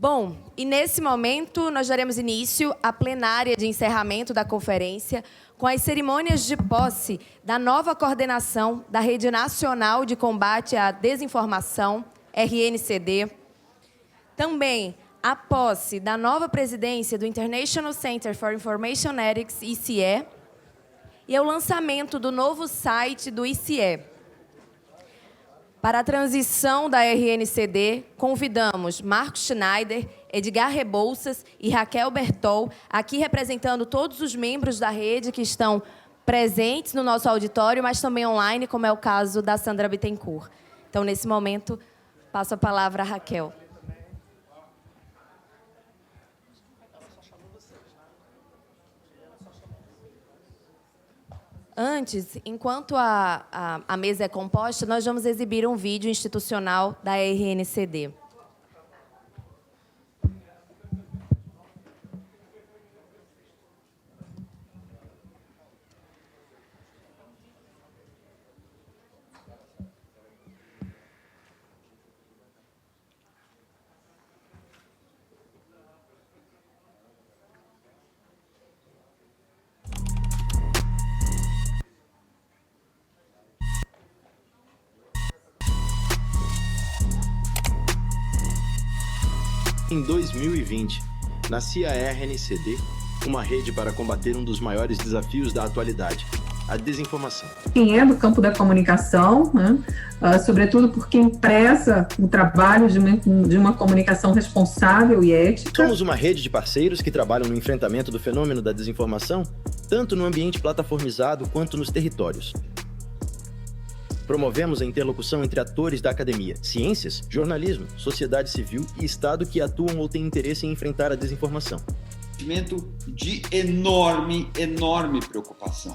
Bom, e nesse momento nós daremos início à plenária de encerramento da conferência com as cerimônias de posse da nova coordenação da Rede Nacional de Combate à Desinformação, RNCD. Também a posse da nova presidência do International Center for Information Ethics, ICE, e o lançamento do novo site do ICE. Para a transição da RNCD, convidamos Marcos Schneider, Edgar Rebouças e Raquel Bertol, aqui representando todos os membros da rede que estão presentes no nosso auditório, mas também online, como é o caso da Sandra Bittencourt. Então, nesse momento, passo a palavra à Raquel. Antes, enquanto a mesa é composta, nós vamos exibir um vídeo institucional da RNCD. Em 2020, nascia a RNCD, uma rede para combater um dos maiores desafios da atualidade, a desinformação. Quem é do campo da comunicação, né, sobretudo por quem preza o trabalho de uma comunicação responsável e ética. Somos uma rede de parceiros que trabalham no enfrentamento do fenômeno da desinformação, tanto no ambiente plataformizado quanto nos territórios. Promovemos a interlocução entre atores da academia, ciências, jornalismo, sociedade civil e Estado que atuam ou têm interesse em enfrentar a desinformação. Sentimento de enorme preocupação.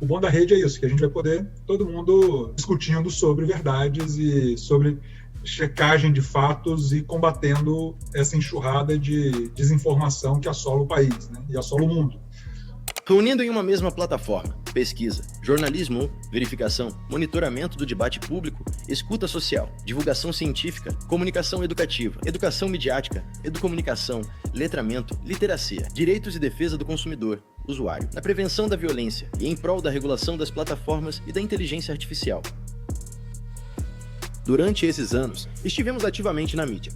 O bom da rede é isso, que a gente vai poder, todo mundo discutindo sobre verdades e sobre checagem de fatos e combatendo essa enxurrada de desinformação que assola o país, né, e assola o mundo. Reunindo em uma mesma plataforma, pesquisa, jornalismo, verificação, monitoramento do debate público, escuta social, divulgação científica, comunicação educativa, educação midiática, educomunicação, letramento, literacia, direitos e defesa do consumidor, usuário, na prevenção da violência e em prol da regulação das plataformas e da inteligência artificial. Durante esses anos, estivemos ativamente na mídia.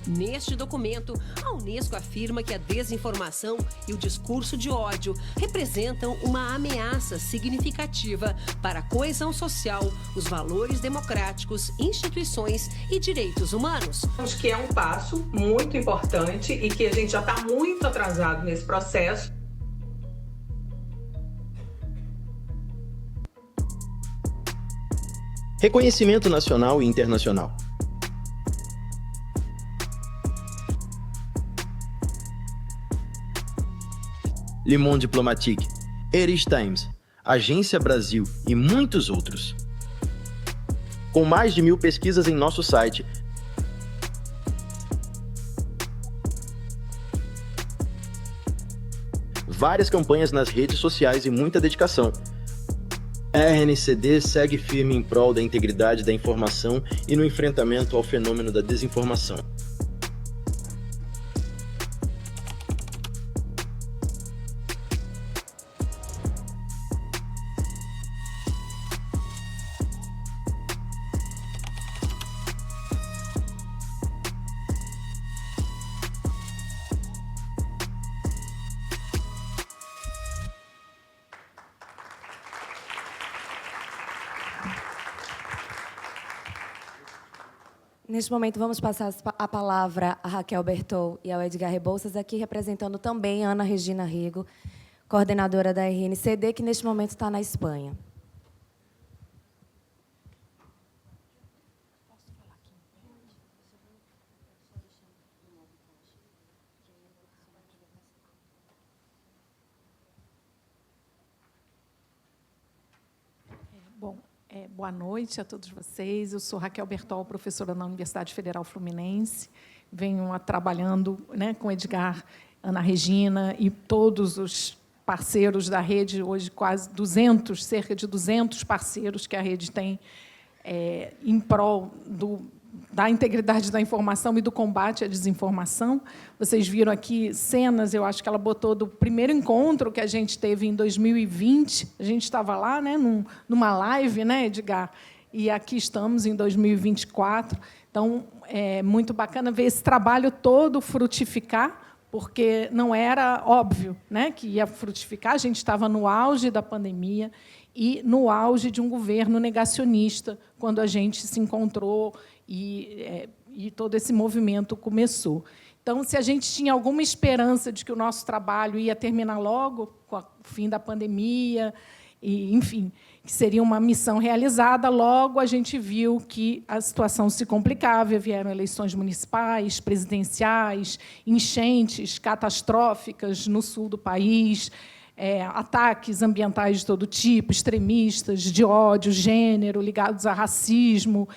Neste documento, a Unesco afirma que a desinformação e o discurso de ódio representam uma ameaça significativa para a coesão social, os valores democráticos, instituições e direitos humanos. Acho que é um passo muito importante e que a gente já está muito atrasado nesse processo. Reconhecimento nacional e internacional. Le Monde Diplomatique, Irish Times, Agência Brasil e muitos outros. Com mais de 1000 pesquisas em nosso site, várias campanhas nas redes sociais e muita dedicação, a RNCD segue firme em prol da integridade da informação e no enfrentamento ao fenômeno da desinformação. Neste momento, vamos passar a palavra a Raquel Bertol e ao Edgar Rebouças, aqui representando também a Ana Regina Rego, coordenadora da RNCD, que neste momento está na Espanha. Boa noite a todos vocês. Eu sou Raquel Bertol, professora na Universidade Federal Fluminense. Venho trabalhando, né, com Edgar, Ana Regina e todos os parceiros da rede, hoje quase 200, cerca de 200 parceiros que a rede tem em prol da integridade da informação e do combate à desinformação. Vocês viram aqui cenas, eu acho que ela botou do primeiro encontro que a gente teve em 2020. A gente estava lá, né, numa live, né, Edgar? E aqui estamos em 2024. Então, é muito bacana ver esse trabalho todo frutificar, porque não era óbvio, né, que ia frutificar. A gente estava no auge da pandemia e no auge de um governo negacionista, quando a gente se encontrou e todo esse movimento começou. Então, se a gente tinha alguma esperança de que o nosso trabalho ia terminar logo, com o fim da pandemia, e, enfim, que seria uma missão realizada, logo a gente viu que a situação se complicava, vieram eleições municipais, presidenciais, enchentes catastróficas no sul do país, ataques ambientais de todo tipo, extremistas, de ódio, gênero, ligados a racismo,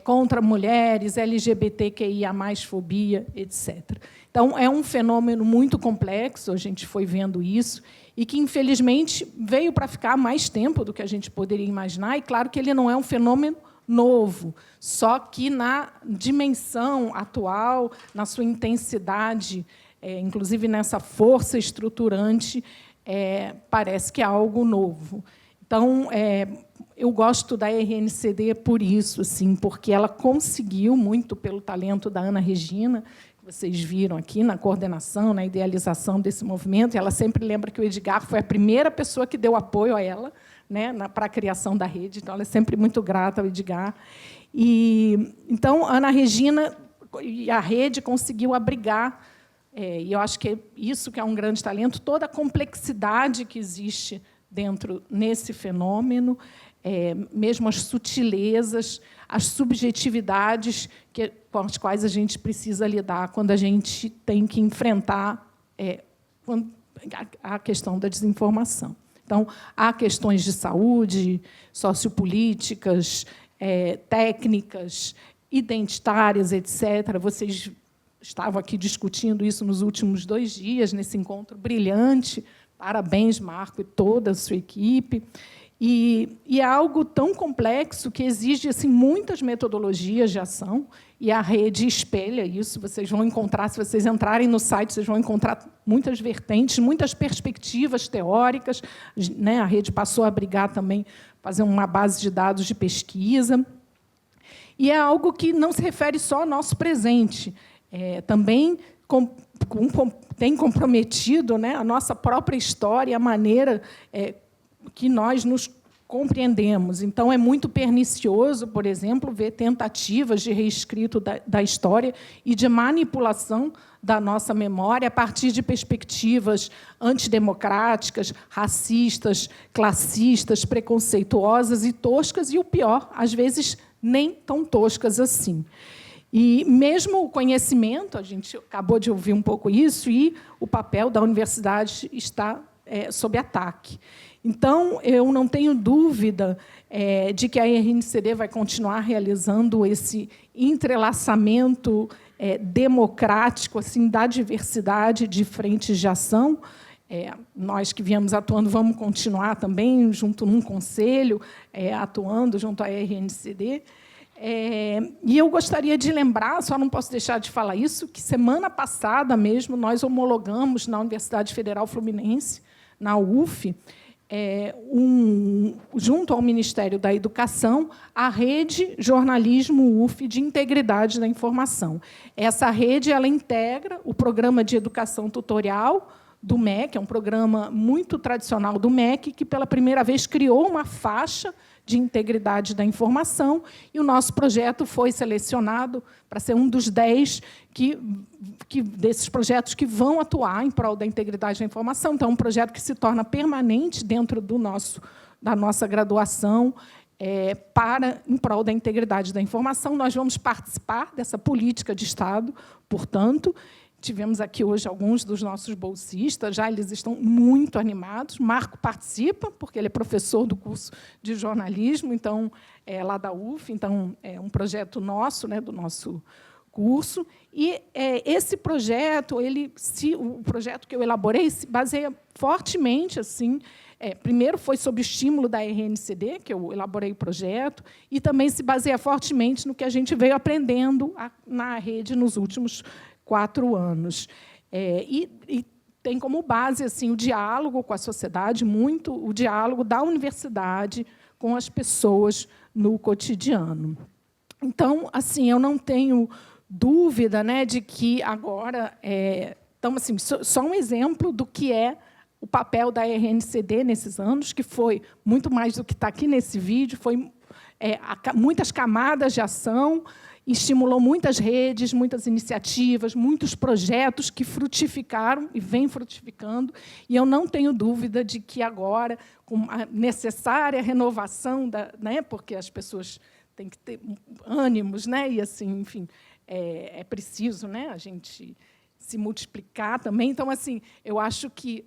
contra mulheres, LGBTQIA+, fobia, etc. Então, é um fenômeno muito complexo, a gente foi vendo isso, e que, infelizmente, veio para ficar mais tempo do que a gente poderia imaginar, e, claro, que ele não é um fenômeno novo, só que, na dimensão atual, na sua intensidade, inclusive nessa força estruturante, parece que é algo novo. Então, eu gosto da RNCD por isso, assim, porque ela conseguiu, muito pelo talento da Ana Regina, que vocês viram aqui na coordenação, na idealização desse movimento, e ela sempre lembra que o Edgar foi a primeira pessoa que deu apoio a ela, né, para a criação da rede, então ela é sempre muito grata ao Edgar. Então, a Ana Regina e a rede conseguiu abrigar, e eu acho que é isso que é um grande talento, toda a complexidade que existe dentro nesse fenômeno, mesmo as sutilezas, as subjetividades com as quais a gente precisa lidar quando a gente tem que enfrentar a questão da desinformação. Então, há questões de saúde, sociopolíticas, técnicas, identitárias, etc. Vocês estavam aqui discutindo isso nos últimos 2 dias, nesse encontro brilhante. Parabéns, Marco, e toda a sua equipe. E é algo tão complexo que exige assim, muitas metodologias de ação, e a rede espelha isso. Vocês vão encontrar, se vocês entrarem no site, vocês vão encontrar muitas vertentes, muitas perspectivas teóricas, né? A rede passou a abrigar também, fazer uma base de dados de pesquisa. E é algo que não se refere só ao nosso presente, também tem comprometido, né, a nossa própria história, a maneira que nós nos compreendemos. Então, é muito pernicioso, por exemplo, ver tentativas de reescrito da história e de manipulação da nossa memória a partir de perspectivas antidemocráticas, racistas, classistas, preconceituosas e toscas, e o pior, às vezes, nem tão toscas assim. E mesmo o conhecimento, a gente acabou de ouvir um pouco isso, e o papel da universidade está sob ataque. Então, eu não tenho dúvida de que a RNCD vai continuar realizando esse entrelaçamento democrático assim, da diversidade de frentes de ação. Nós que viemos atuando vamos continuar também junto num conselho, atuando junto à RNCD. E eu gostaria de lembrar, só não posso deixar de falar isso, que semana passada mesmo nós homologamos na Universidade Federal Fluminense, na UF, junto ao Ministério da Educação, a Rede Jornalismo UF de Integridade da Informação. Essa rede ela integra o Programa de Educação Tutorial do MEC, é um programa muito tradicional do MEC, que, pela primeira vez, criou uma faixa de integridade da informação, e o nosso projeto foi selecionado para ser um dos 10 desses projetos que vão atuar em prol da integridade da informação. Então, é um projeto que se torna permanente dentro da nossa graduação em prol da integridade da informação. Nós vamos participar dessa política de Estado, portanto. Tivemos aqui hoje alguns dos nossos bolsistas, já eles estão muito animados. Marco participa, porque ele é professor do curso de jornalismo, então lá da UF, então é um projeto nosso, né, do nosso curso. E esse projeto, o projeto que eu elaborei, se baseia fortemente, assim, primeiro foi sob o estímulo da RNCD, que eu elaborei o projeto, e também se baseia fortemente no que a gente veio aprendendo na rede nos últimos 4 anos. E tem como base assim, o diálogo com a sociedade, muito o diálogo da universidade com as pessoas no cotidiano. Então, assim, eu não tenho dúvida, né, de que agora... Então, assim, só um exemplo do que é o papel da RNCD nesses anos, que foi muito mais do que está aqui nesse vídeo, foi muitas camadas de ação, estimulou muitas redes, muitas iniciativas, muitos projetos que frutificaram e vêm frutificando, e eu não tenho dúvida de que agora, com a necessária renovação, né, porque as pessoas têm que ter ânimos, né, e assim, enfim, é preciso, né, a gente se multiplicar também. Então, assim, eu acho que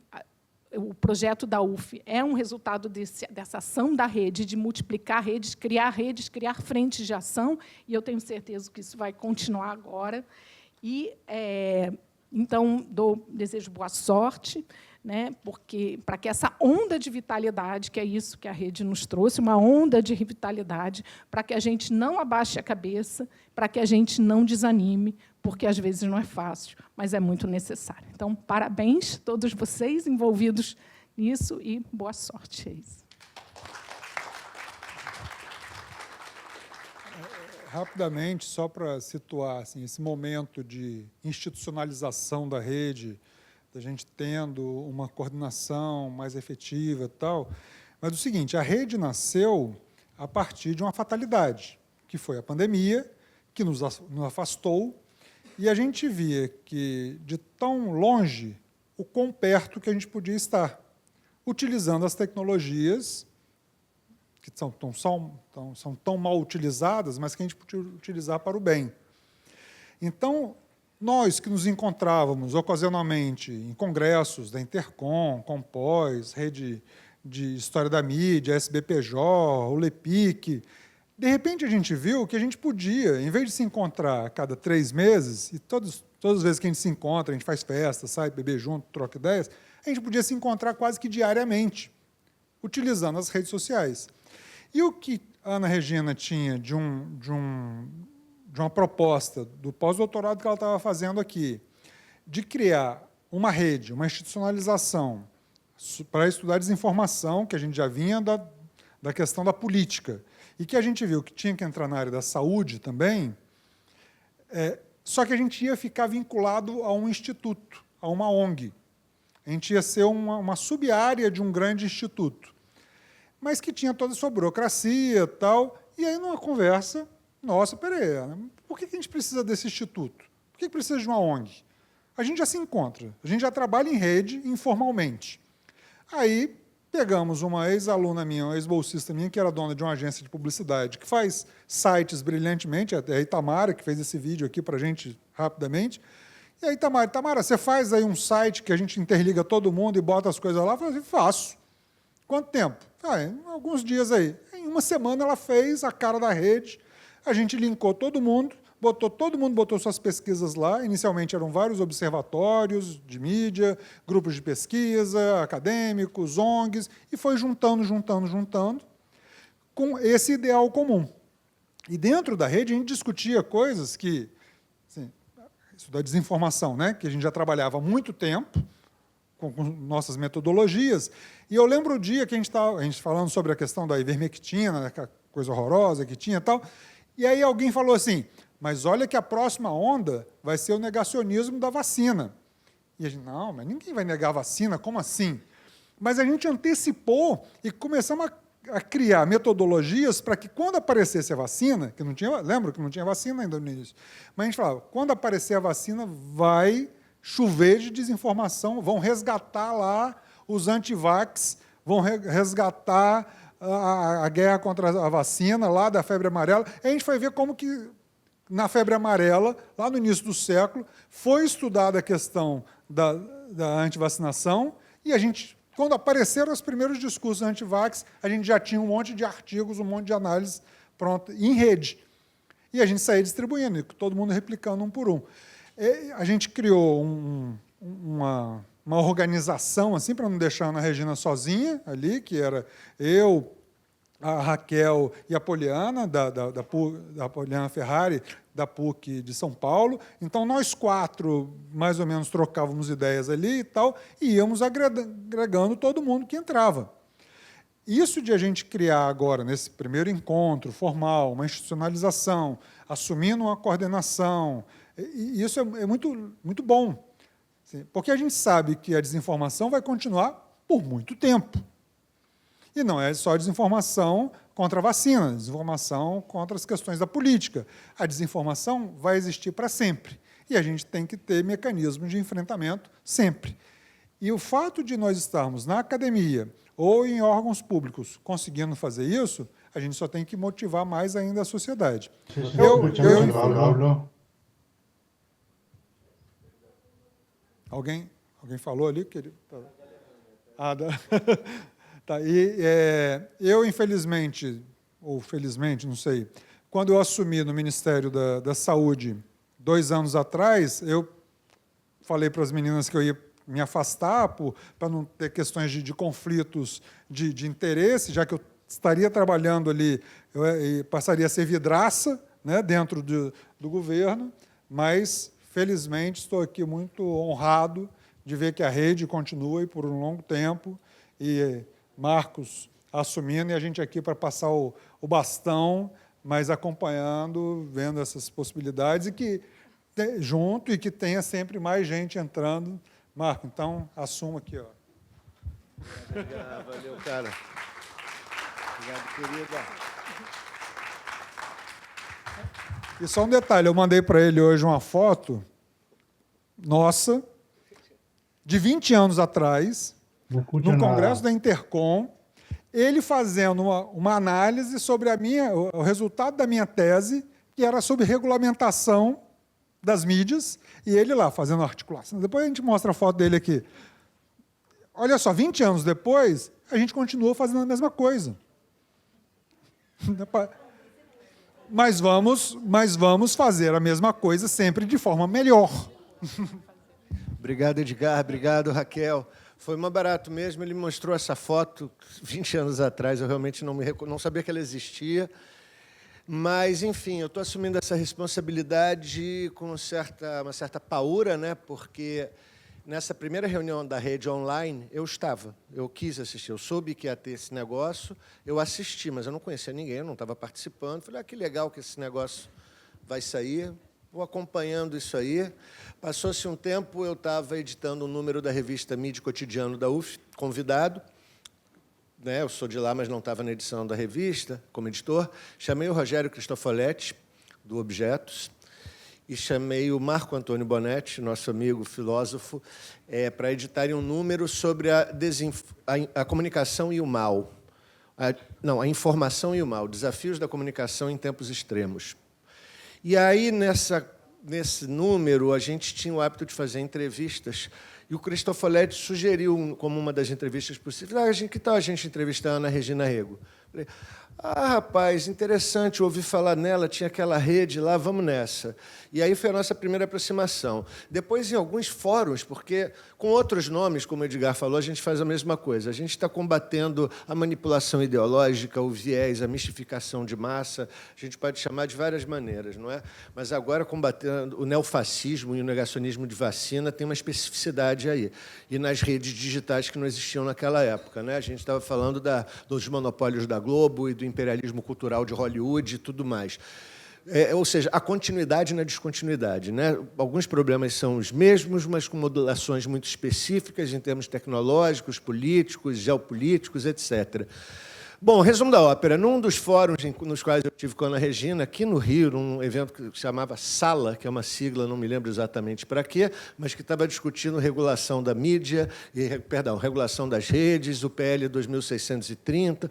o projeto da UF é um resultado dessa ação da rede, de multiplicar redes, criar frentes de ação, e eu tenho certeza que isso vai continuar agora. E, então, desejo boa sorte, né, para que essa onda de vitalidade, que é isso que a rede nos trouxe, uma onda de vitalidade, para que a gente não abaixe a cabeça, para que a gente não desanime, porque, às vezes, não é fácil, mas é muito necessário. Então, parabéns a todos vocês envolvidos nisso e boa sorte. É isso. Rapidamente, só para situar assim, esse momento de institucionalização da rede, da gente tendo uma coordenação mais efetiva e tal. Mas é o seguinte, a rede nasceu a partir de uma fatalidade, que foi a pandemia, que nos afastou, e a gente via que, de tão longe, o quão perto que a gente podia estar, utilizando as tecnologias, que são tão mal utilizadas, mas que a gente podia utilizar para o bem. Então, nós que nos encontrávamos ocasionalmente em congressos da Intercom, Compós, Rede de História da Mídia, SBPJ, o LEPIC, de repente a gente viu que a gente podia, em vez de se encontrar a cada 3 meses, e todas as vezes que a gente se encontra, a gente faz festa, sai, beber junto, troca ideias, a gente podia se encontrar quase que diariamente, utilizando as redes sociais. E o que a Ana Regina tinha de uma proposta do pós-doutorado que ela estava fazendo aqui, de criar uma rede, uma institucionalização para estudar desinformação, que a gente já vinha da questão da política, e que a gente viu que tinha que entrar na área da saúde também, só que a gente ia ficar vinculado a um instituto, a uma ONG. A gente ia ser uma sub-área de um grande instituto, mas que tinha toda a sua burocracia e tal, e aí numa conversa, nossa, peraí, por que a gente precisa desse instituto? Por que precisa de uma ONG? A gente já se encontra, a gente já trabalha em rede informalmente. Aí pegamos uma ex-aluna minha, uma ex-bolsista minha, que era dona de uma agência de publicidade, que faz sites brilhantemente, é a Itamara, que fez esse vídeo aqui para a gente rapidamente. E aí, Itamara, você faz aí um site que a gente interliga todo mundo e bota as coisas lá? Eu falei assim, faço. Quanto tempo? Em alguns dias aí. Em uma semana ela fez a cara da rede, a gente linkou todo mundo botou suas pesquisas lá. Inicialmente eram vários observatórios de mídia, grupos de pesquisa, acadêmicos, ONGs, e foi juntando, com esse ideal comum. E dentro da rede a gente discutia coisas que, assim, isso da desinformação, né, que a gente já trabalhava há muito tempo, com nossas metodologias, e eu lembro o dia que a gente falando sobre a questão da ivermectina, né, coisa horrorosa que tinha e tal, e aí alguém falou assim, mas olha que a próxima onda vai ser o negacionismo da vacina. E a gente, não, mas ninguém vai negar a vacina, como assim? Mas a gente antecipou e começamos a criar metodologias para que, quando aparecesse a vacina, que não tinha, lembra que não tinha vacina ainda no início, mas a gente falava, quando aparecer a vacina, vai chover de desinformação, vão resgatar lá os antivax, vão resgatar a guerra contra a vacina, lá da febre amarela. E a gente foi ver como que, na febre amarela, lá no início do século, foi estudada a questão da antivacinação, e a gente, quando apareceram os primeiros discursos antivax, a gente já tinha um monte de artigos, um monte de análises pronta em rede. E a gente saía distribuindo, e todo mundo replicando um por um. E a gente criou uma organização, assim, para não deixar a Ana Regina sozinha ali, que era eu, a Raquel e a Poliana, da Poliana Ferrari, da PUC de São Paulo. Então, nós 4, mais ou menos, trocávamos ideias ali e tal, e íamos agregando todo mundo que entrava. Isso de a gente criar agora, nesse primeiro encontro formal, uma institucionalização, assumindo uma coordenação, isso é muito, muito bom. Porque a gente sabe que a desinformação vai continuar por muito tempo. E não é só desinformação contra a vacina, desinformação contra as questões da política. A desinformação vai existir para sempre. E a gente tem que ter mecanismos de enfrentamento sempre. E o fato de nós estarmos na academia ou em órgãos públicos conseguindo fazer isso, a gente só tem que motivar mais ainda a sociedade. Alguém falou ali? Tá, eu, infelizmente, ou felizmente, não sei, quando eu assumi no Ministério da Saúde 2 anos atrás, eu falei para as meninas que eu ia me afastar para não ter questões de conflitos de interesse, já que eu estaria trabalhando ali, eu passaria a ser vidraça, né, dentro do governo, mas, felizmente, estou aqui muito honrado de ver que a rede continua por um longo tempo, e Marcos assumindo, e a gente aqui para passar o bastão, mas acompanhando, vendo essas possibilidades, e que junto, e que tenha sempre mais gente entrando. Marco, então, assuma aqui. Ó. Valeu, cara. Obrigado, querida. E só um detalhe, eu mandei para ele hoje uma foto nossa, de 20 anos atrás, no Congresso da Intercom, ele fazendo uma análise sobre o resultado da minha tese, que era sobre regulamentação das mídias, e ele lá fazendo articulação. Depois a gente mostra a foto dele aqui. Olha só, 20 anos depois, a gente continua fazendo a mesma coisa. Mas vamos fazer a mesma coisa sempre de forma melhor. Obrigado, Edgar. Obrigado, Raquel. Foi uma barato mesmo. Ele mostrou essa foto 20 anos atrás. Eu realmente não sabia que ela existia. Mas, enfim, eu estou assumindo essa responsabilidade com uma certa paura, né? Porque nessa primeira reunião da rede online, eu quis assistir, eu soube que ia ter esse negócio, eu assisti, mas eu não conhecia ninguém, eu não estava participando. Falei, que legal que esse negócio vai sair, vou acompanhando isso aí. Passou-se um tempo, eu estava editando um número da revista Mídia Cotidiano da UF, convidado, né, eu sou de lá, mas não estava na edição da revista, como editor. Chamei o Rogério Cristofoletti, do Objetos, e chamei o Marco Antônio Bonetti, nosso amigo filósofo, para editarem um número sobre a comunicação e o mal. A informação e o mal, desafios da comunicação em tempos extremos. E aí, nesse número, a gente tinha o hábito de fazer entrevistas, e o Cristofoletti sugeriu, como uma das entrevistas possíveis, que tal a gente entrevistar a Ana Regina Rego? Falei, rapaz, interessante, ouvi falar nela, tinha aquela rede lá, vamos nessa. E aí foi a nossa primeira aproximação. Depois, em alguns fóruns, porque com outros nomes, como o Edgar falou, a gente faz a mesma coisa. A gente está combatendo a manipulação ideológica, o viés, a mistificação de massa, a gente pode chamar de várias maneiras, não é? Mas agora, combatendo o neofascismo e o negacionismo de vacina, tem uma especificidade aí. E nas redes digitais que não existiam naquela época, né? A gente estava falando dos monopólios da Globo e do imperialismo cultural de Hollywood e tudo mais. Ou seja, a continuidade na descontinuidade, né? Alguns problemas são os mesmos, mas com modulações muito específicas em termos tecnológicos, políticos, geopolíticos, etc. Bom, resumo da ópera. Num dos fóruns nos quais eu tive com a Ana Regina, aqui no Rio, num evento que se chamava SALA, que é uma sigla, não me lembro exatamente para quê, mas que estava discutindo regulação da mídia, regulação das redes, o PL 2630.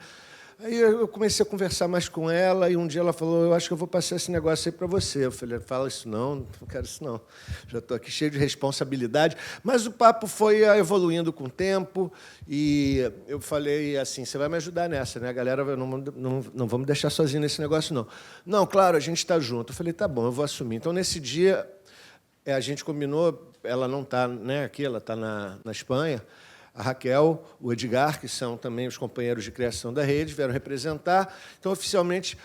Aí eu comecei a conversar mais com ela, e um dia ela falou, eu acho que eu vou passar esse negócio aí para você. Eu falei, fala isso não quero isso não. Já estou aqui cheio de responsabilidade. Mas o papo foi evoluindo com o tempo, e eu falei assim, você vai me ajudar nessa, né? A galera, não vamos deixar sozinho nesse negócio, não. Não, claro, a gente está junto. Eu falei, tá bom, eu vou assumir. Então, nesse dia, a gente combinou, ela não está, né, aqui, ela está na Espanha. A Raquel, o Edgar, que são também os companheiros de criação da rede, vieram representar. Então, oficialmente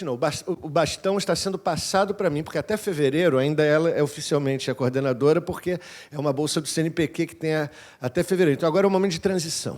não, o bastão está sendo passado para mim, porque até fevereiro ainda ela é oficialmente a coordenadora, porque é uma bolsa do CNPq que tem até fevereiro. Então, agora é um momento de transição.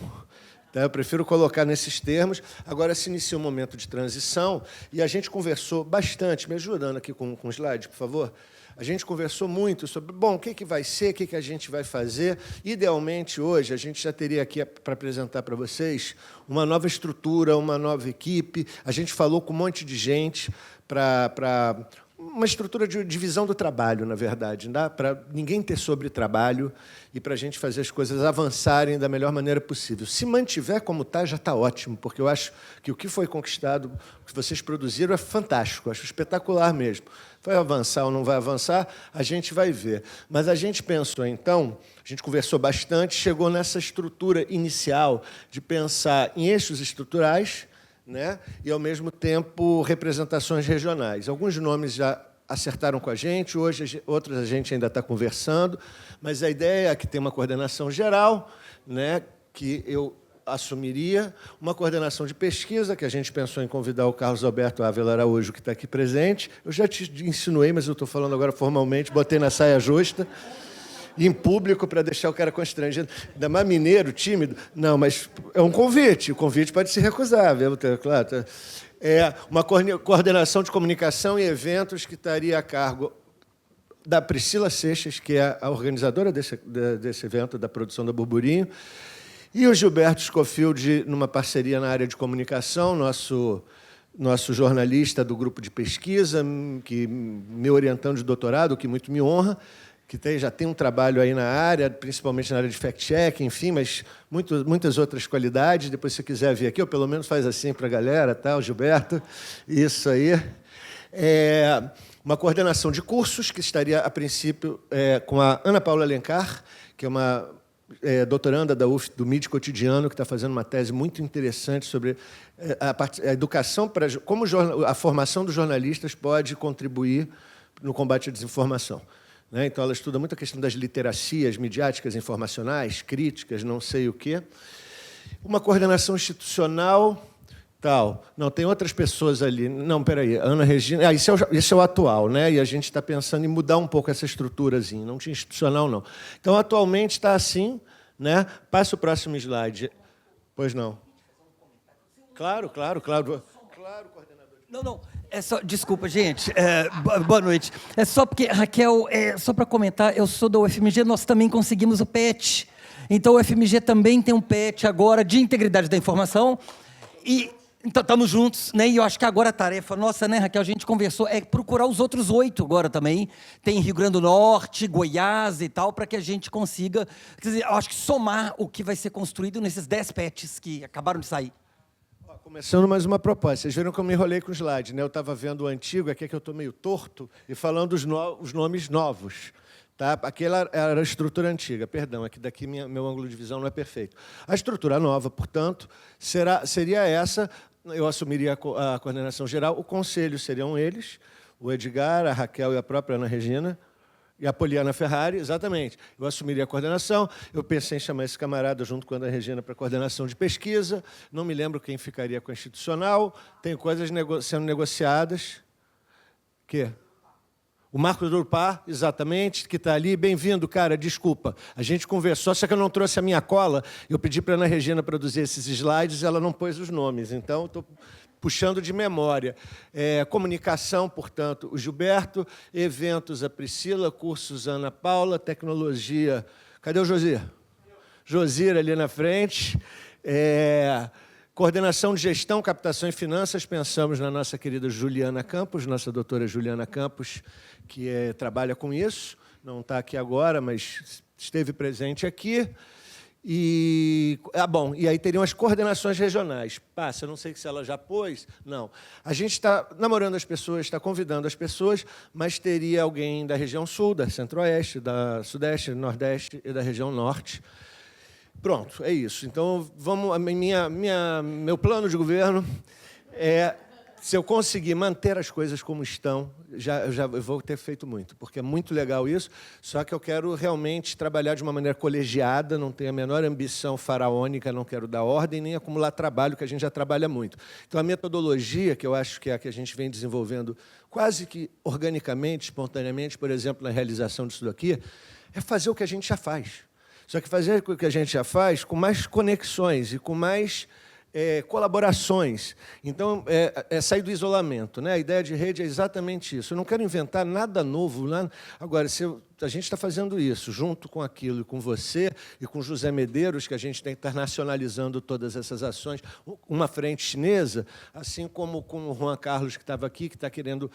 Tá? Eu prefiro colocar nesses termos. Agora se inicia um momento de transição, e a gente conversou bastante, me ajudando aqui com o slide, por favor. A gente conversou muito sobre, bom, o que vai ser, o que a gente vai fazer. Idealmente, hoje, a gente já teria aqui para apresentar para vocês uma nova estrutura, uma nova equipe. A gente falou com um monte de gente para uma estrutura de divisão do trabalho, na verdade, para ninguém ter sobretrabalho e para a gente fazer as coisas avançarem da melhor maneira possível. Se mantiver como está, já está ótimo, porque eu acho que o que foi conquistado, o que vocês produziram, é fantástico, acho espetacular mesmo. Vai avançar ou não vai avançar, a gente vai ver. Mas a gente pensou, então, a gente conversou bastante, chegou nessa estrutura inicial de pensar em eixos estruturais, né, e, ao mesmo tempo, representações regionais. Alguns nomes já acertaram com a gente, hoje outros a gente ainda está conversando, mas a ideia é que tem uma coordenação geral, né, que eu assumiria, uma coordenação de pesquisa, que a gente pensou em convidar o Carlos Alberto Ávila Araújo, que está aqui presente. Eu já te insinuei, mas eu estou falando agora formalmente, botei na saia justa, em público, para deixar o cara constrangido. Ainda mais mineiro, tímido. Não, mas é um convite. O convite pode se recusar, viu? Claro. É uma coordenação de comunicação e eventos que estaria a cargo da Priscila Seixas, que é a organizadora desse evento, da produção da Burburinho, e o Gilberto Scofield, numa parceria na área de comunicação, nosso jornalista do grupo de pesquisa, que me orientando de doutorado, que muito me honra, que já tem um trabalho aí na área, principalmente na área de fact-check, enfim, mas muitas outras qualidades. Depois, se você quiser vir aqui, ou pelo menos faz assim para a galera, tá, o Gilberto. Isso aí. Uma coordenação de cursos, que estaria, a princípio, com a Ana Paula Alencar, que é uma doutoranda da UF, do MIDI Cotidiano, que está fazendo uma tese muito interessante sobre a educação, como a formação dos jornalistas pode contribuir no combate à desinformação. Então, ela estuda muito a questão das literacias midiáticas informacionais, críticas, não sei o quê. Uma coordenação institucional, tal. Não, tem outras pessoas ali. Não, peraí, Ana Regina... Esse é o atual, né? E a gente está pensando em mudar um pouco essa estruturazinha. Não tinha institucional, não. Então, atualmente está assim, né? Passa o próximo slide. Pois não. Claro, coordenador. Não. É só, desculpa, gente. Boa noite. É só porque, Raquel, só para comentar, eu sou da UFMG, nós também conseguimos o PET. Então, o UFMG também tem um PET agora de integridade da informação. E então, estamos juntos, né? E eu acho que agora a tarefa nossa, né, Raquel, a gente conversou, é procurar os outros 8 agora também. Tem Rio Grande do Norte, Goiás e tal, para que a gente consiga, quer dizer, eu acho que somar o que vai ser construído nesses 10 PETs que acabaram de sair. Começando mais uma proposta. Vocês viram que eu me enrolei com o slide, né? Eu estava vendo o antigo, aqui é que eu estou meio torto, e falando os nomes novos. Tá? Aquela era a estrutura antiga, perdão, aqui daqui meu ângulo de visão não é perfeito. A estrutura nova, portanto, seria essa, eu assumiria a coordenação geral, o conselho seriam eles, o Edgar, a Raquel e a própria Ana Regina, e a Poliana Ferrari, exatamente. Eu assumiria a coordenação, eu pensei em chamar esse camarada junto com a Ana Regina para a coordenação de pesquisa, não me lembro quem ficaria com a institucional, tem coisas sendo negociadas. O quê? O Marcos Durpá, exatamente, que está ali. Bem-vindo, cara, desculpa. A gente conversou, só que eu não trouxe a minha cola, eu pedi para a Ana Regina produzir esses slides, ela não pôs os nomes, então estou puxando de memória. Comunicação, portanto, o Gilberto, eventos, a Priscila, cursos, a Ana Paula, tecnologia... Cadê o Josir? Josir ali na frente. Coordenação de gestão, captação e finanças, pensamos na nossa querida Juliana Campos, nossa doutora Juliana Campos, que trabalha com isso, não está aqui agora, mas esteve presente aqui. E, bom, e aí teriam as coordenações regionais. Passa, eu não sei se ela já pôs, não. A gente está namorando as pessoas, está convidando as pessoas, mas teria alguém da região sul, da centro-oeste, da sudeste, nordeste e da região norte. Pronto, é isso. Então, vamos, meu plano de governo é, se eu conseguir manter as coisas como estão, eu vou ter feito muito, porque é muito legal isso, só que eu quero realmente trabalhar de uma maneira colegiada, não tenho a menor ambição faraônica, não quero dar ordem, nem acumular trabalho, que a gente já trabalha muito. Então, a metodologia, que eu acho que é a que a gente vem desenvolvendo quase que organicamente, espontaneamente, por exemplo, na realização disso daqui, é fazer o que a gente já faz. Só que fazer o que a gente já faz com mais conexões e com mais colaborações. Então, sair do isolamento, né? A ideia de rede é exatamente isso. Eu não quero inventar nada novo. Agora, a gente está fazendo isso junto com aquilo, e com você e com José Medeiros, que a gente tem que estar internacionalizando todas essas ações, uma frente chinesa, assim como com o Juan Carlos, que estava aqui, que está querendo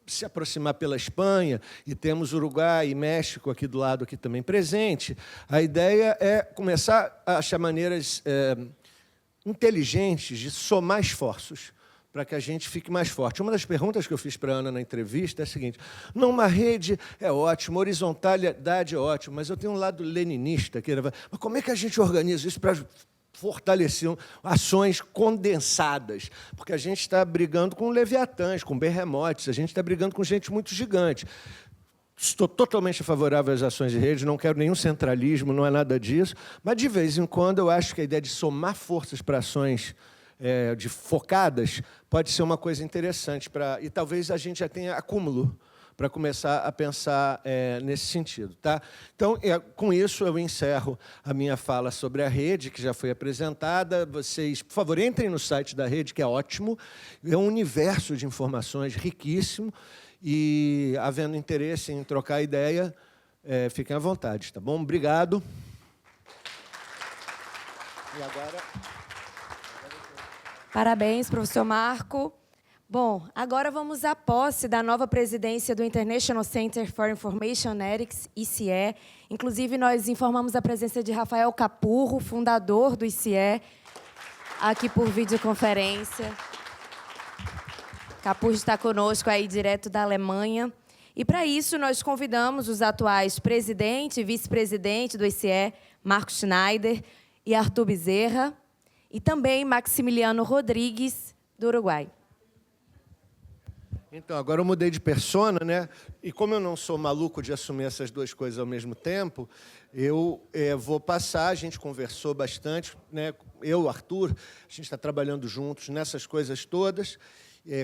se aproximar pela Espanha, e temos Uruguai e México aqui do lado aqui também presente. A ideia é começar a achar maneiras inteligentes de somar esforços para que a gente fique mais forte. Uma das perguntas que eu fiz para a Ana na entrevista é a seguinte: uma rede é ótimo, horizontalidade é ótimo, mas eu tenho um lado leninista, mas como é que a gente organiza isso para fortaleciam ações condensadas, porque a gente está brigando com leviatãs, com berremotes, a gente está brigando com gente muito gigante. Estou totalmente favorável às ações de rede, não quero nenhum centralismo, não é nada disso, mas, de vez em quando, eu acho que a ideia de somar forças para ações focadas pode ser uma coisa interessante, e talvez a gente já tenha acúmulo para começar a pensar nesse sentido. Tá? Então, com isso, eu encerro a minha fala sobre a rede, que já foi apresentada. Vocês, por favor, entrem no site da rede, que é ótimo. É um universo de informações riquíssimo. E, havendo interesse em trocar ideia, fiquem à vontade. Tá bom? Obrigado. E agora... Parabéns, professor Marco. Bom, agora vamos à posse da nova presidência do International Center for Information Ethics, ICE. Inclusive, nós informamos a presença de Rafael Capurro, fundador do ICE, aqui por videoconferência. Capurro está conosco aí direto da Alemanha. E, para isso, nós convidamos os atuais presidente e vice-presidente do ICE, Marco Schneider e Arthur Bezerra, e também Maximiliano Rodrigues, do Uruguai. Então, agora eu mudei de persona, né? E como eu não sou maluco de assumir essas duas coisas ao mesmo tempo, eu vou passar, a gente conversou bastante, né? Eu, o Arthur, a gente está trabalhando juntos nessas coisas todas.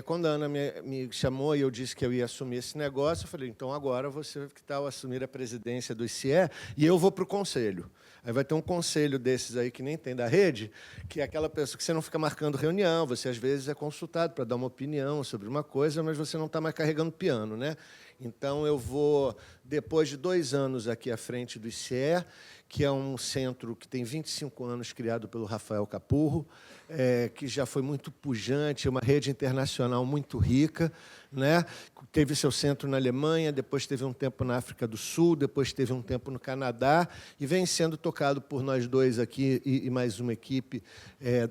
Quando a Ana me chamou e eu disse que eu ia assumir esse negócio, eu falei, então agora você, que tal, assumir a presidência do ICE e eu vou para o conselho. Aí vai ter um conselho desses aí que nem tem da rede, que é aquela pessoa que você não fica marcando reunião, você às vezes é consultado para dar uma opinião sobre uma coisa, mas você não está mais carregando piano, né? Então, eu vou, depois de 2 anos aqui à frente do ICE, que é um centro que tem 25 anos, criado pelo Rafael Capurro, que já foi muito pujante, uma rede internacional muito rica, né? Teve seu centro na Alemanha, depois teve um tempo na África do Sul, depois teve um tempo no Canadá, e vem sendo tocado por nós dois aqui e mais uma equipe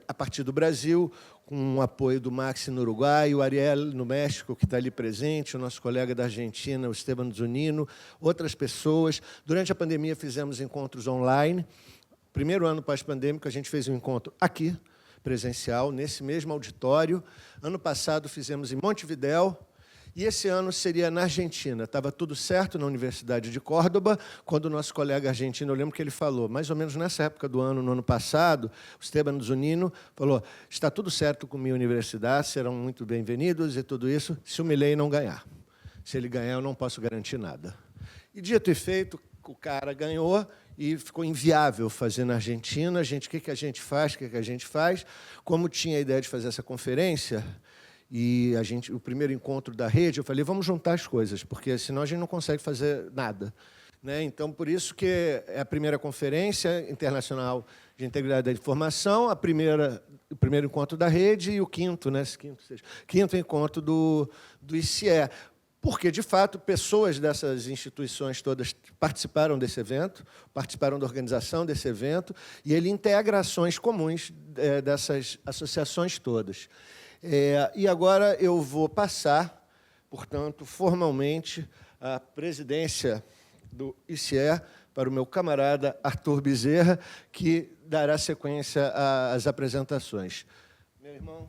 a partir do Brasil, com o apoio do Maxi no Uruguai, o Ariel no México, que está ali presente, o nosso colega da Argentina, o Esteban Zunino, outras pessoas. Durante a pandemia, fizemos encontros online. Primeiro ano pós-pandêmico, a gente fez um encontro aqui, presencial, nesse mesmo auditório. Ano passado, fizemos em Montevidéu, e esse ano seria na Argentina. Estava tudo certo na Universidade de Córdoba, quando o nosso colega argentino, eu lembro que ele falou, mais ou menos nessa época do ano, no ano passado, o Esteban Zunino falou, está tudo certo com minha universidade, serão muito bem-vindos e tudo isso, se o Milei não ganhar. Se ele ganhar, eu não posso garantir nada. E, dito e feito, o cara ganhou e ficou inviável fazer na Argentina. O que a gente faz? Como tinha a ideia de fazer essa conferência, e o primeiro encontro da rede, eu falei, vamos juntar as coisas, porque senão a gente não consegue fazer nada. Né? Então, por isso que é a primeira conferência internacional de integridade da informação, o primeiro encontro da rede e o quinto, né? Quinto encontro do ICE. porque, de fato, pessoas dessas instituições todas participaram desse evento, participaram da organização desse evento, e ele integra ações comuns dessas associações todas. E agora eu vou passar, portanto, formalmente, a presidência do ICE para o meu camarada Arthur Bezerra, que dará sequência às apresentações. Meu irmão,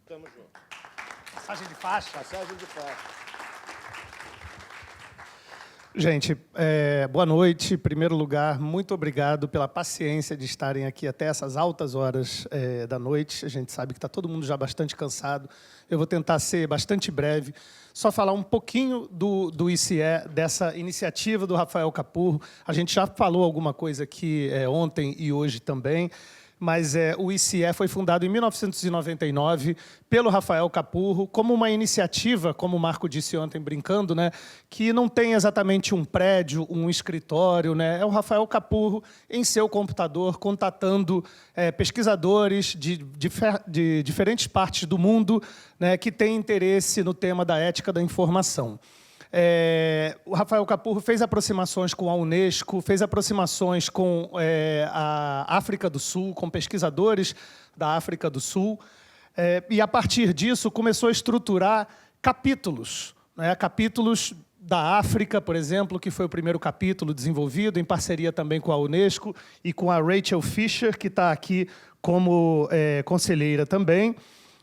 estamos juntos. Passagem de faixa. Passagem de faixa. Gente, boa noite. Em primeiro lugar, muito obrigado pela paciência de estarem aqui até essas altas horas da noite. A gente sabe que está todo mundo já bastante cansado. Eu vou tentar ser bastante breve, só falar um pouquinho do ICE, dessa iniciativa do Rafael Capurro. A gente já falou alguma coisa aqui ontem e hoje também, mas o ICE foi fundado em 1999 pelo Rafael Capurro como uma iniciativa, como o Marco disse ontem brincando, né, que não tem exatamente um prédio, um escritório, né, é o Rafael Capurro em seu computador contatando pesquisadores de diferentes partes do mundo, né, que têm interesse no tema da ética da informação. O Rafael Capurro fez aproximações com a Unesco, fez aproximações com a África do Sul, com pesquisadores da África do Sul, e, a partir disso, começou a estruturar capítulos, né, capítulos da África, por exemplo, que foi o primeiro capítulo desenvolvido, em parceria também com a Unesco e com a Rachel Fisher, que está aqui como conselheira também,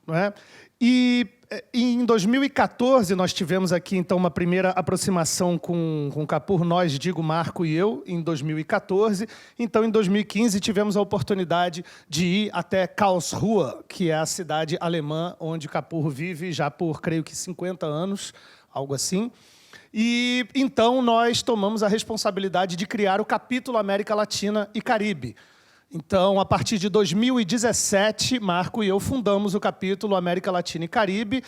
não é? E em 2014, nós tivemos aqui, então, uma primeira aproximação com o Capurro, nós, digo, Marco e eu, em 2014. Então, em 2015, tivemos a oportunidade de ir até Karlsruhe, que é a cidade alemã onde Capurro vive já por, creio que, 50 anos, algo assim. E, então, nós tomamos a responsabilidade de criar o capítulo América Latina e Caribe. Então, a partir de 2017, Marco e eu fundamos o capítulo América Latina e Caribe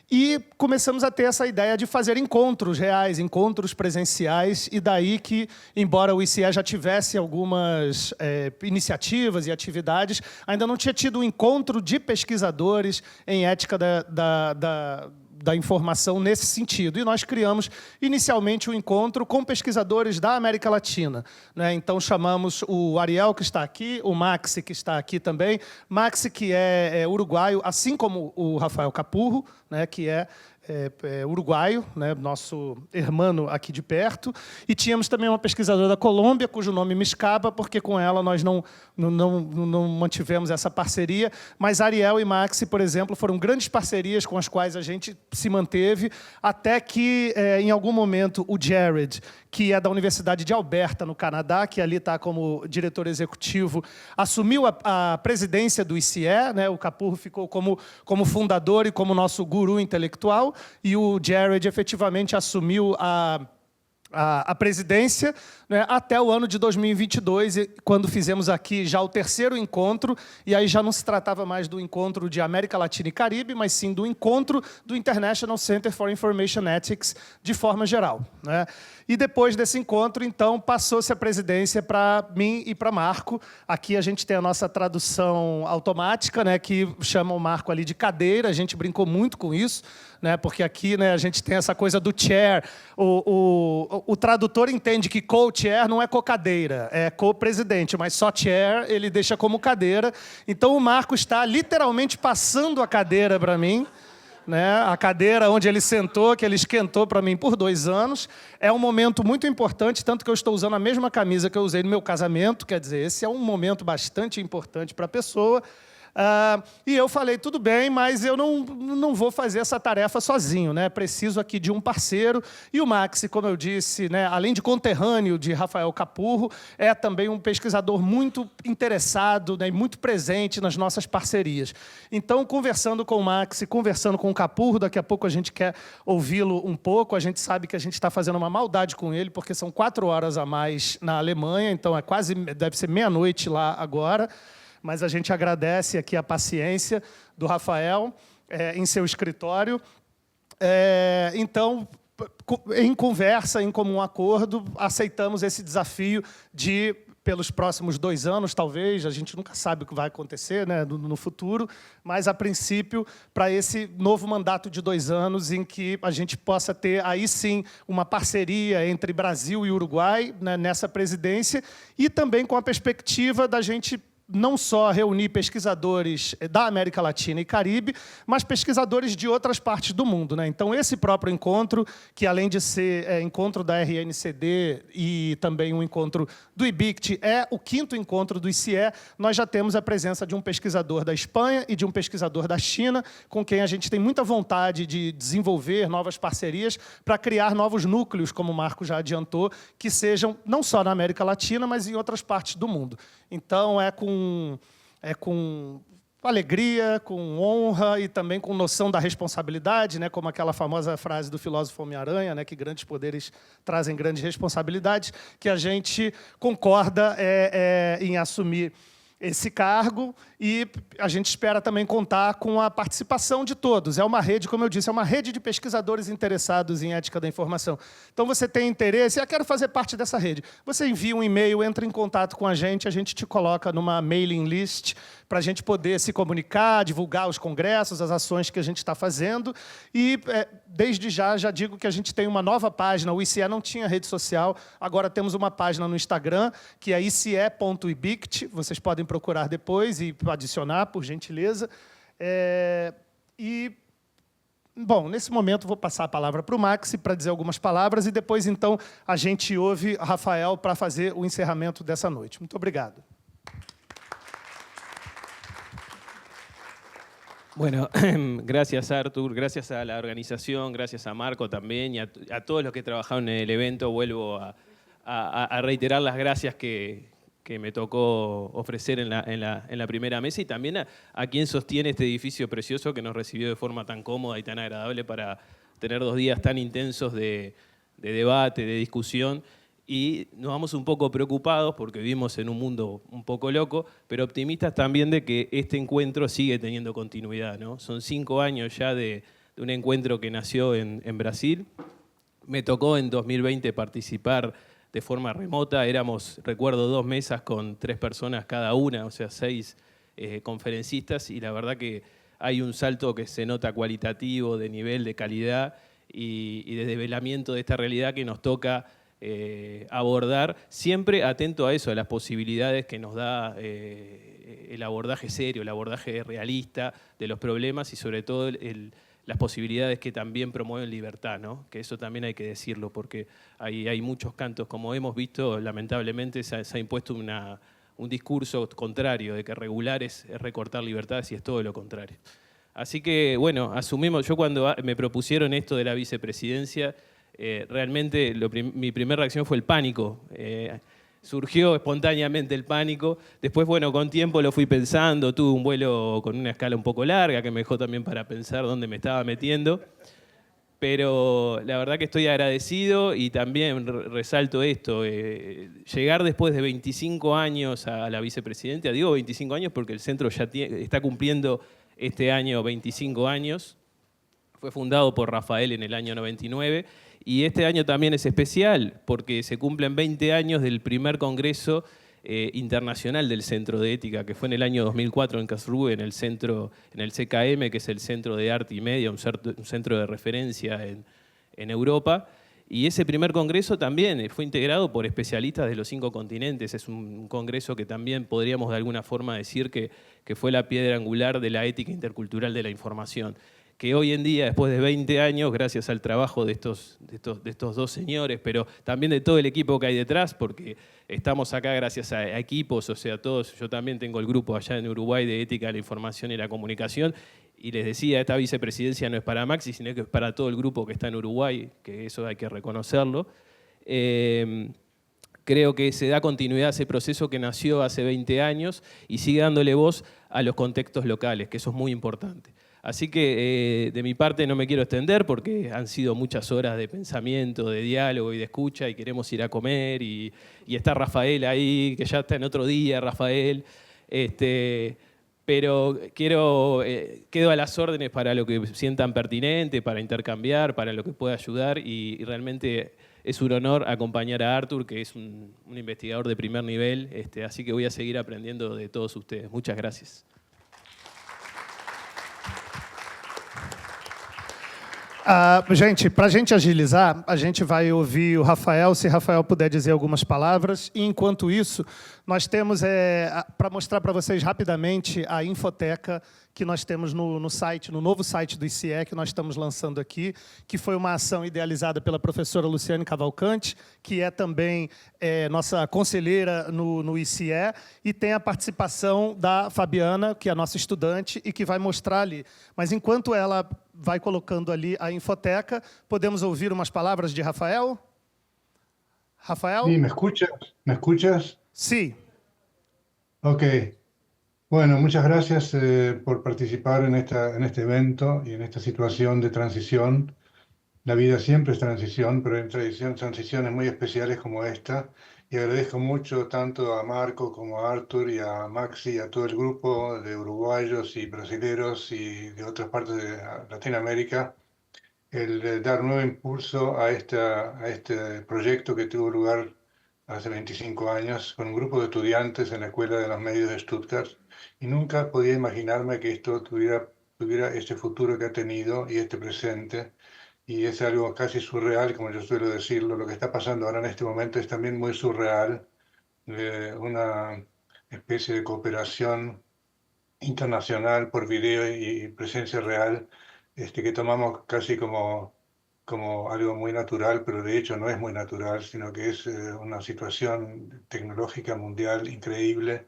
e começamos a ter essa ideia de fazer encontros reais, encontros presenciais, e daí que, embora o ICE já tivesse algumas iniciativas e atividades, ainda não tinha tido um encontro de pesquisadores em ética da informação nesse sentido. E nós criamos, inicialmente, um encontro com pesquisadores da América Latina, né? Então, chamamos o Ariel, que está aqui, o Maxi, que está aqui também. Maxi, que é uruguaio, assim como o Rafael Capurro, né, que é uruguaio, né, nosso irmão aqui de perto. E tínhamos também uma pesquisadora da Colômbia, cujo nome me escapa, porque com ela nós não mantivemos essa parceria. Mas Ariel e Maxi, por exemplo, foram grandes parcerias com as quais a gente se manteve, até que, em algum momento, o Jared, que é da Universidade de Alberta, no Canadá, que ali está como diretor executivo, assumiu a presidência do ICE, né? O Capurro ficou como fundador e como nosso guru intelectual, e o Jared efetivamente assumiu a presidência, né, até o ano de 2022, quando fizemos aqui já o terceiro encontro, e aí já não se tratava mais do encontro de América Latina e Caribe, mas sim do encontro do International Center for Information Ethics, de forma geral, né? E depois desse encontro, então, passou-se a presidência para mim e para Marco. Aqui a gente tem a nossa tradução automática, né, que chama o Marco ali de cadeira. A gente brincou muito com isso, né, porque aqui, né, a gente tem essa coisa do chair. O tradutor entende que co-chair não é co-cadeira, é co-presidente, mas só chair ele deixa como cadeira. Então, o Marco está literalmente passando a cadeira para mim, né, a cadeira onde ele sentou, que ele esquentou para mim por 2 anos. É um momento muito importante, tanto que eu estou usando a mesma camisa que eu usei no meu casamento, quer dizer, esse é um momento bastante importante para a pessoa. E eu falei, tudo bem, mas eu não vou fazer essa tarefa sozinho, né? Preciso aqui de um parceiro. E o Maxi, como eu disse, né, além de conterrâneo de Rafael Capurro, é também um pesquisador muito interessado, né, e muito presente nas nossas parcerias. Então, conversando com o Maxi, conversando com o Capurro, daqui a pouco a gente quer ouvi-lo um pouco. A gente sabe que a gente está fazendo uma maldade com ele, porque são 4 horas a mais na Alemanha, então deve ser meia-noite lá agora. Mas a gente agradece aqui a paciência do Rafael em seu escritório. Então, em conversa, em comum acordo, aceitamos esse desafio de pelos próximos 2 anos, talvez, a gente nunca sabe o que vai acontecer, né, no futuro, mas, a princípio, para esse novo mandato de 2 anos, em que a gente possa ter, aí sim, uma parceria entre Brasil e Uruguai, né, nessa presidência, e também com a perspectiva da gente não só reunir pesquisadores da América Latina e Caribe, mas pesquisadores de outras partes do mundo, né? Então, esse próprio encontro, que além de ser encontro da RNCD e também um encontro do IBICT, é o 5º encontro do ICE, nós já temos a presença de um pesquisador da Espanha e de um pesquisador da China, com quem a gente tem muita vontade de desenvolver novas parcerias para criar novos núcleos, como o Marco já adiantou, que sejam não só na América Latina, mas em outras partes do mundo. Então, é com alegria, com honra e também com noção da responsabilidade, né, como aquela famosa frase do filósofo Homem-Aranha, né, que grandes poderes trazem grandes responsabilidades, que a gente concorda em assumir esse cargo, e a gente espera também contar com a participação de todos. É uma rede, como eu disse, é uma rede de pesquisadores interessados em ética da informação. Então, você tem interesse, quero fazer parte dessa rede. Você envia um e-mail, entra em contato com a gente te coloca numa mailing list para a gente poder se comunicar, divulgar os congressos, as ações que a gente está fazendo. E, desde já digo que a gente tem uma nova página. O ICE não tinha rede social, agora temos uma página no Instagram, que é ice.ibict. Vocês podem procurar depois e adicionar, por gentileza. Bom, nesse momento, vou passar a palavra para o Maxi para dizer algumas palavras e depois, então, a gente ouve a Rafael para fazer o encerramento dessa noite. Muito obrigado. Bueno, gracias Artur, gracias a la organización, gracias a Marco también y a todos los que trabajaron en el evento. Vuelvo a reiterar las gracias que me tocó ofrecer en la primera mesa y también a quien sostiene este edificio precioso que nos recibió de forma tan cómoda y tan agradable para tener 2 días tan intensos de debate, de discusión. Y nos vamos un poco preocupados porque vivimos en un mundo un poco loco, pero optimistas también de que este encuentro sigue teniendo continuidad, ¿no? Son 5 años ya de un encuentro que nació en Brasil. Me tocó en 2020 participar de forma remota. Éramos, recuerdo, 2 mesas con 3 personas cada una, o sea, 6 conferencistas, y la verdad que hay un salto que se nota cualitativo, de nivel, de calidad y de develamiento de esta realidad que nos toca abordar, siempre atento a eso, a las posibilidades que nos da el abordaje serio, el abordaje realista de los problemas y sobre todo las posibilidades que también promueven libertad, ¿no? Que eso también hay que decirlo, porque hay muchos cantos, como hemos visto, lamentablemente se ha impuesto un discurso contrario, de que regular es recortar libertades y es todo lo contrario. Así que, bueno, asumimos, yo cuando me propusieron esto de la vicepresidencia, realmente mi primera reacción fue el pánico. Surgió espontáneamente el pánico. Después, bueno, con tiempo lo fui pensando. Tuve un vuelo con una escala un poco larga que me dejó también para pensar dónde me estaba metiendo. Pero la verdad que estoy agradecido y también resalto esto. Llegar después de 25 años a la vicepresidencia, digo 25 años porque el centro ya está cumpliendo este año 25 años. Fue fundado por Rafael en el año 99. Y este año también es especial porque se cumplen 20 años del primer congreso internacional del Centro de Ética, que fue en el año 2004 en Karlsruhe, en el CKM, que es el Centro de Arte y Media, un centro de referencia en Europa. Y ese primer congreso también fue integrado por especialistas de los 5 continentes. Es un congreso que también podríamos de alguna forma decir que fue la piedra angular de la ética intercultural de la información, que hoy en día, después de 20 años, gracias al trabajo de estos 2 señores, pero también de todo el equipo que hay detrás, porque estamos acá gracias a equipos, o sea, todos, yo también tengo el grupo allá en Uruguay de Ética de la Información y la Comunicación, y les decía, esta vicepresidencia no es para Maxi, sino que es para todo el grupo que está en Uruguay, que eso hay que reconocerlo. Creo que se da continuidad a ese proceso que nació hace 20 años y sigue dándole voz a los contextos locales, que eso es muy importante. Así que de mi parte no me quiero extender porque han sido muchas horas de pensamiento, de diálogo y de escucha y queremos ir a comer y está Rafael ahí, que ya está en otro día, Rafael. Pero quedo a las órdenes para lo que sientan pertinente, para intercambiar, para lo que pueda ayudar y realmente es un honor acompañar a Artur, que es un investigador de primer nivel, así que voy a seguir aprendiendo de todos ustedes. Muchas gracias. Gente, para a gente agilizar, a gente vai ouvir o Rafael, se Rafael puder dizer algumas palavras. E, enquanto isso, nós temos, para mostrar para vocês rapidamente, a infoteca que nós temos no site, no novo site do ICE, que nós estamos lançando aqui, que foi uma ação idealizada pela professora Luciane Cavalcante, que é também nossa conselheira no ICE, e tem a participação da Fabiana, que é a nossa estudante, e que vai mostrar ali. Mas, enquanto ela vai colocando ali a infoteca, podemos ouvir umas palavras de Rafael? Rafael? Sí, ¿me escuchas? ¿Me escuchas? Sí. Ok. Bueno, muchas gracias por participar en este evento y en esta situación de transición. La vida siempre es transición, pero hay transiciones muy especiales como esta. Y agradezco mucho tanto a Marco como a Artur y a Maxi y a todo el grupo de uruguayos y brasileros y de otras partes de Latinoamérica el dar nuevo impulso a este proyecto que tuvo lugar hace 25 años con un grupo de estudiantes en la Escuela de los Medios de Stuttgart, y nunca podía imaginarme que esto tuviera este futuro que ha tenido y este presente, y es algo casi surreal, como yo suelo decirlo. Lo que está pasando ahora en este momento es también muy surreal, una especie de cooperación internacional por video y presencia real, que tomamos casi como algo muy natural, pero de hecho no es muy natural, sino que es una situación tecnológica mundial increíble.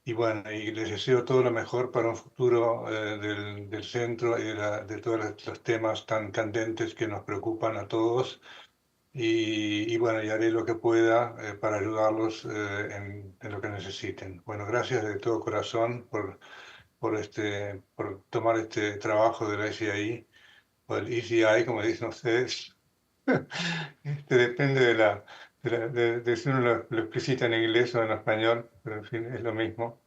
Y bueno, y les deseo todo lo mejor para un futuro del centro y de todos los temas tan candentes que nos preocupan a todos. Y bueno, y haré lo que pueda para ayudarlos en lo que necesiten. Bueno, gracias de todo corazón por tomar este trabajo de la ECI, o el ECI, como dicen ustedes. Depende de si uno lo explicita en inglés o en español, pero en fin, es lo mismo.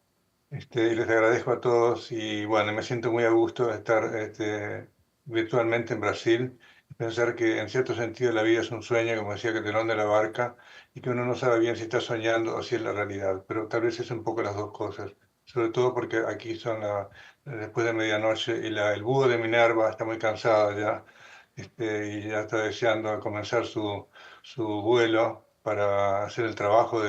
Y les agradezco a todos, y bueno, me siento muy a gusto de estar virtualmente en Brasil, y pensar que en cierto sentido la vida es un sueño, como decía Calderón de la Barca, y que uno no sabe bien si está soñando o si es la realidad, pero tal vez es un poco las dos cosas, sobre todo porque aquí son después de medianoche y el búho de Minerva está muy cansado ya, y ya está deseando comenzar su vuelo para hacer el trabajo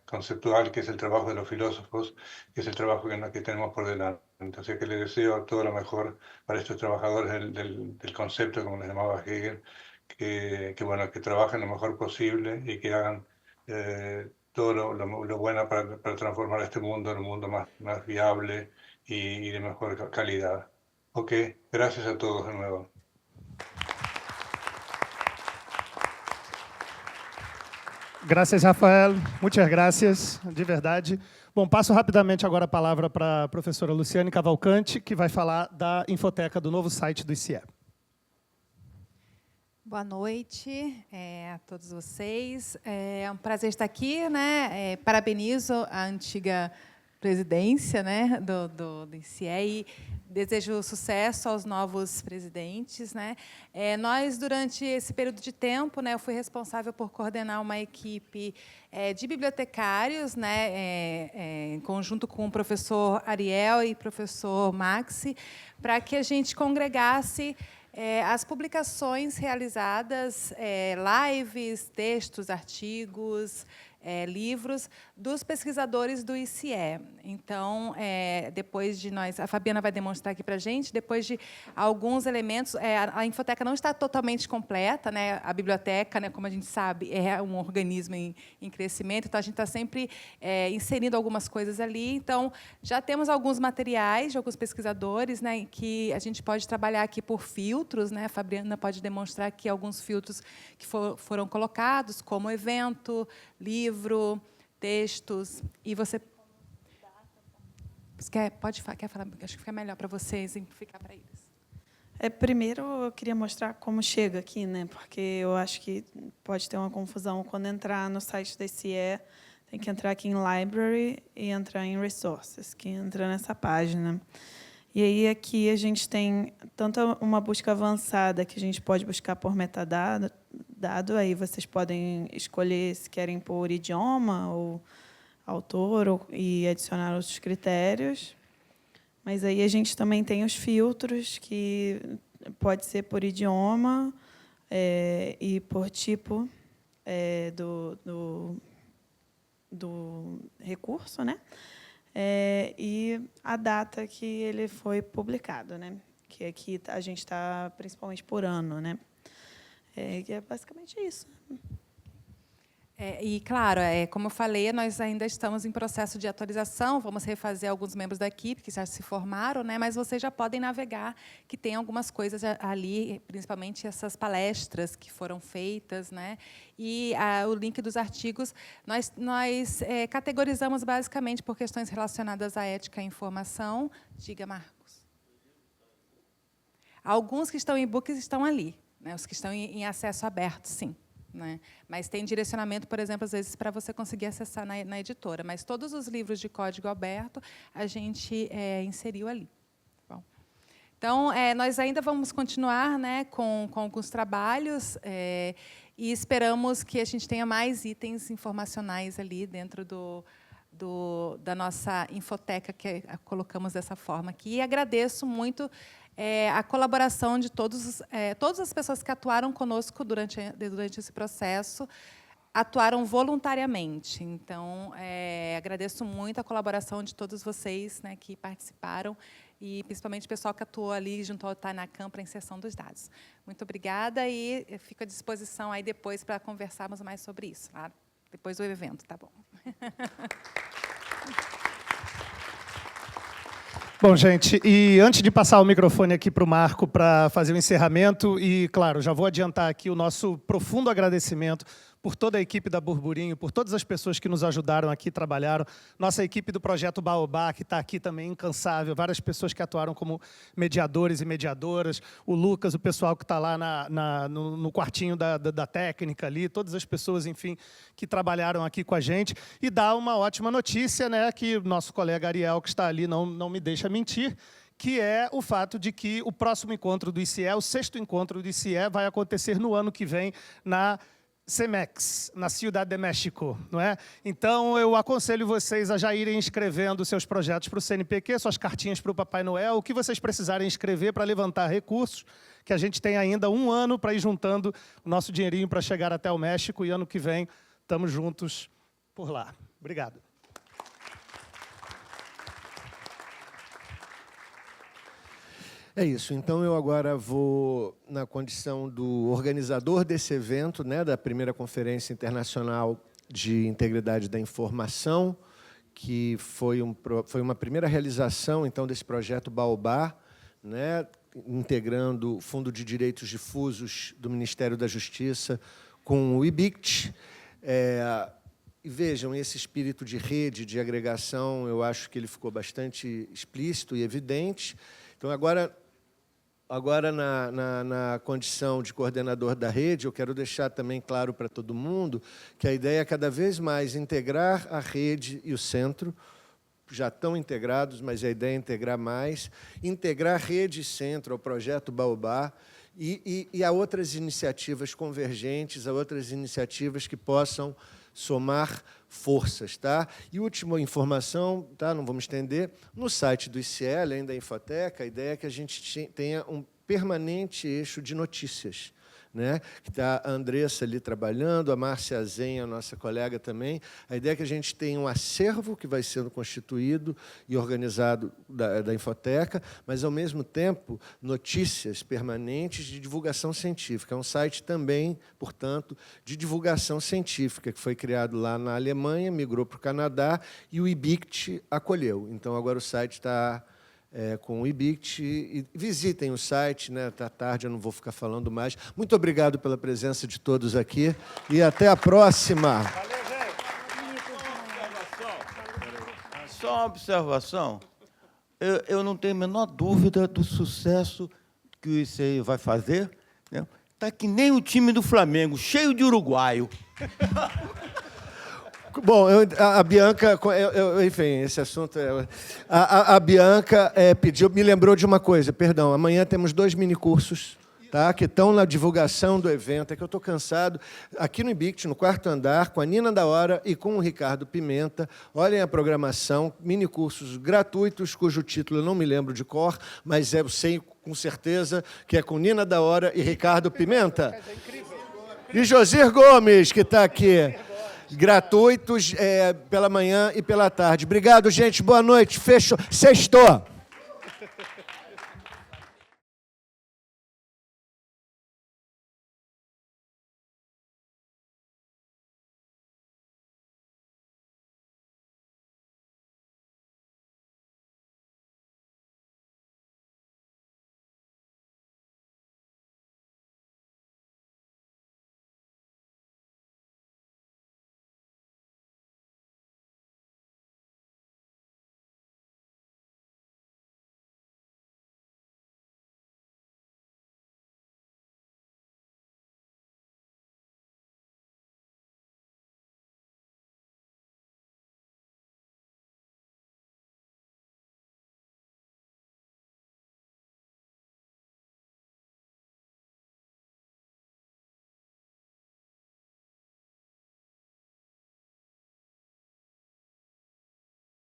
conceptual, que es el trabajo de los filósofos, que es el trabajo que tenemos por delante. Entonces, que les deseo todo lo mejor para estos trabajadores del concepto, como les llamaba Hegel, que trabajen lo mejor posible y que hagan todo lo bueno para transformar este mundo en un mundo más viable y de mejor calidad. Ok, gracias a todos de nuevo. Graças, Rafael. Muitas graças, de verdade. Bom, passo rapidamente agora a palavra para a professora Luciane Cavalcante, que vai falar da infoteca do novo site do ICE. Boa noite a todos vocês. É um prazer estar aqui, né? Parabenizo a antiga presidência, né, do ICE, e desejo sucesso aos novos presidentes, né? Nós, durante esse período de tempo, né, eu fui responsável por coordenar uma equipe de bibliotecários, né, em conjunto com o professor Ariel e professor Maxi, para que a gente congregasse as publicações realizadas, lives, textos, artigos, livros dos pesquisadores do ICE. Então, depois de nós, a Fabiana vai demonstrar aqui para a gente, depois de alguns elementos, a infoteca não está totalmente completa, né? A biblioteca, né, como a gente sabe, é um organismo em crescimento, então a gente está sempre inserindo algumas coisas ali. Então, já temos alguns materiais de alguns pesquisadores, né, que a gente pode trabalhar aqui por filtros, né? A Fabiana pode demonstrar aqui alguns filtros que foram colocados, como evento, livro, textos, e você quer falar? Acho que fica melhor para você exemplificar para eles. Primeiro, eu queria mostrar como chega aqui, né? Porque eu acho que pode ter uma confusão quando entrar no site da ICE, tem que entrar aqui em Library e entrar em Resources, que entra nessa página. E aí aqui a gente tem tanto uma busca avançada, que a gente pode buscar por metadado, aí vocês podem escolher se querem por idioma ou autor e adicionar outros critérios. Mas aí a gente também tem os filtros, que pode ser por idioma e por tipo do recurso, né? E a data que ele foi publicado, né? Que aqui a gente está principalmente por ano, né? Que é basicamente isso. E, claro, como eu falei, nós ainda estamos em processo de atualização, vamos refazer alguns membros da equipe que já se formaram, né, mas vocês já podem navegar, que tem algumas coisas ali, principalmente essas palestras que foram feitas, né, e o link dos artigos. Nós categorizamos basicamente por questões relacionadas à ética e informação. Diga, Marcos. Alguns que estão em e-books estão ali, né, os que estão em acesso aberto, sim. Né? Mas tem direcionamento, por exemplo, às vezes, para você conseguir acessar na editora. Mas todos os livros de código aberto a gente inseriu ali. Bom, então, nós ainda vamos continuar, né, com alguns trabalhos e esperamos que a gente tenha mais itens informacionais ali dentro da nossa infoteca, que colocamos dessa forma aqui. E agradeço muito a colaboração de todas as pessoas que atuaram conosco durante esse processo, atuaram voluntariamente. Então, agradeço muito a colaboração de todos vocês, né, que participaram, e principalmente o pessoal que atuou ali junto ao Tainacam para a inserção dos dados. Muito obrigada, e eu fico à disposição aí depois para conversarmos mais sobre isso, tá? Depois do evento, tá bom? Bom, gente, e antes de passar o microfone aqui para o Marco para fazer o encerramento, e, claro, já vou adiantar aqui o nosso profundo agradecimento por toda a equipe da Burburinho, por todas as pessoas que nos ajudaram aqui, trabalharam, nossa equipe do Projeto Baobá, que está aqui também incansável, várias pessoas que atuaram como mediadores e mediadoras, o Lucas, o pessoal que está lá no quartinho da técnica ali, todas as pessoas, enfim, que trabalharam aqui com a gente, e dá uma ótima notícia, né, que o nosso colega Ariel, que está ali, não me deixa mentir, que é o fato de que o próximo encontro do ICE, o 6º encontro do ICE, vai acontecer no ano que vem na CEMEX, na Ciudad de México, não é? Então, eu aconselho vocês a já irem escrevendo seus projetos para o CNPq, suas cartinhas para o Papai Noel, o que vocês precisarem escrever para levantar recursos, que a gente tem ainda 1 ano para ir juntando o nosso dinheirinho para chegar até o México, e ano que vem estamos juntos por lá. Obrigado. É isso. Então, eu agora vou, na condição do organizador desse evento, né, da primeira Conferência Internacional de Integridade da Informação, que foi uma primeira realização, então, desse projeto Baobá, né, integrando o Fundo de Direitos Difusos do Ministério da Justiça com o IBICT. E vejam, esse espírito de rede, de agregação, eu acho que ele ficou bastante explícito e evidente. Então, agora na condição de coordenador da rede, eu quero deixar também claro para todo mundo que a ideia é cada vez mais integrar a rede e o centro, já estão integrados, mas a ideia é integrar mais, integrar rede e centro ao projeto Baobá, e a outras iniciativas convergentes, a outras iniciativas que possam somar forças, tá? E última informação, tá? Não vamos estender, no site do ICE, além da Infoteca, a ideia é que a gente tenha um permanente eixo de notícias, né? Que está a Andressa ali trabalhando, a Márcia Zenha, nossa colega também. A ideia é que a gente tenha um acervo que vai sendo constituído e organizado da Infoteca, mas, ao mesmo tempo, notícias permanentes de divulgação científica. É um site também, portanto, de divulgação científica, que foi criado lá na Alemanha, migrou para o Canadá, e o IBICT acolheu. Então, agora o site está com o IBICT, e visitem o site, né? Tá tarde, eu não vou ficar falando mais. Muito obrigado pela presença de todos aqui, e até a próxima. Valeu, gente. Só uma observação. Eu não tenho a menor dúvida do sucesso que o ICE vai fazer. Está que nem o time do Flamengo, cheio de uruguaio. Bom, a Bianca, enfim, esse assunto... A Bianca pediu, me lembrou de uma coisa, perdão, amanhã temos 2 minicursos, tá, que estão na divulgação do evento, é que eu estou cansado, aqui no IBICT, no 4º andar, com a Nina da Hora e com o Ricardo Pimenta. Olhem a programação, minicursos gratuitos, cujo título eu não me lembro de cor, mas eu sei com certeza que é com Nina da Hora e Ricardo Pimenta. E Josir Gomes, que está aqui. Gratuitos pela manhã e pela tarde. Obrigado, gente. Boa noite. Fechou. Sextou.